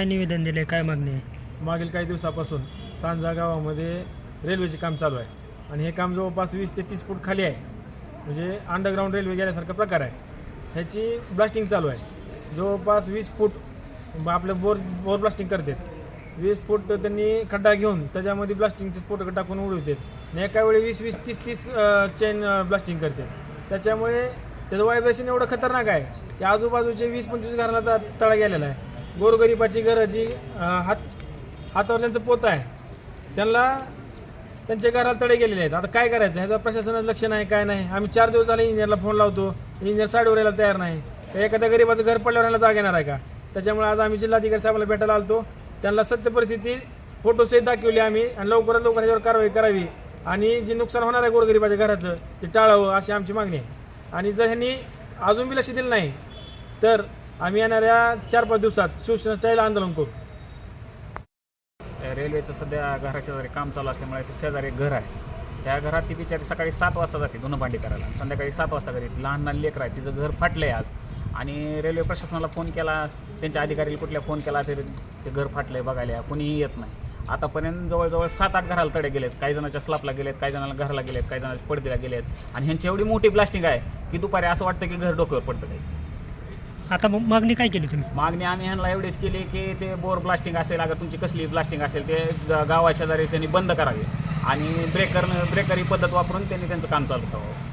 निवेदन दिले, काय मागणी आहे? मागील काही दिवसापासून सांजा गावामध्ये रेल्वेचे काम चालू आहे आणि हे काम जवळपास 20 ते 30 फूट खाली आहे. म्हणजे अंडरग्राऊंड रेल्वे गेल्यासारखा प्रकार आहे. ह्याची ब्लास्टिंग चालू आहे. जवळपास 20 फूट आपलं बोर ब्लास्टिंग करतात. 20 फूट त्यांनी खड्डा घेऊन त्याच्यामध्ये ब्लास्टिंगचे स्फोटक टाकून उडवतात आणि एका वेळी 20-20, 30-30 चेन ब्लास्टिंग करतात. त्याच्यामुळे त्याचं व्हायब्रेशन एवढं खतरनाक आहे की आजूबाजूचे 20-25 घराला तळा गेलेला आहे. गोरगरिबाची घरं जी हातावर त्यांचं पोत आहे त्यांना त्यांच्या घराला तडे गेलेले आहेत. आता काय करायचं ह्याचं प्रशासनाचं लक्ष नाही, काय नाही. आम्ही 4 दिवस झाले इंजिनियरला फोन लावतो, इंजिनियर साईडवर यायला तयार नाही. तर एखाद्या गरीबाचं घर पडल्यावर ह्याला जाग येणार आहे का? त्याच्यामुळे आज आम्ही जिल्हाधिकारी साहेबांना भेटायला आलतो. त्यांना सत्य परिस्थिती फोटोसहित दाखवली आम्ही आणि लवकरात लवकर ह्याच्यावर कारवाई करावी आणि जे नुकसान होणार आहे गोरगरिबाच्या घराचं ते टाळावं अशी आमची मागणी आहे. आणि जर ह्यांनी अजून बी लक्ष दिलं नाही तर आम्ही येणाऱ्या 4-5 दिवसात शिवसेना स्टाईल आंदोलन करू. रेल्वेचं सध्या घराशेजारी काम चालू असल्यामुळे शेजारी एक घर आहे. त्या घरात ती बिचारी सकाळी 7 वाजता जाते धुणं भांडी करायला, संध्याकाळी 7 वाजता घरी. लहान लहान लेकरं आहे, तिचं घर फाटलं आहे आज. आणि रेल्वे प्रशासनाला फोन केला, त्यांच्या अधिकाऱ्याला कुठल्या फोन केला तरी ते घर फाटलं आहे बघायला कोणीही येत नाही. आतापर्यंत जवळजवळ 7-8 घराला तडे गेलेत. काही जणांच्या स्लॅपला गेलेत, काही जणांना घराला गेलेत, काही जणांच्या पडदीला गेलेत. आणि ह्यांची एवढी मोठी ब्लास्टिंग आहे की दुपारी असं वाटतं की घर डोक्यावर पडतं काही. आता मागणी काय केली तुम्ही? मागणी आम्ही ह्यांना एवढीच केली की ते बोर ब्लास्टिंग असेल, अगर तुमची कसली ब्लास्टिंग असेल ते गावाशेजारी त्यांनी बंद करावी आणि ब्रेकरी पद्धत वापरून त्यांनी त्यांचं काम चालू करावं.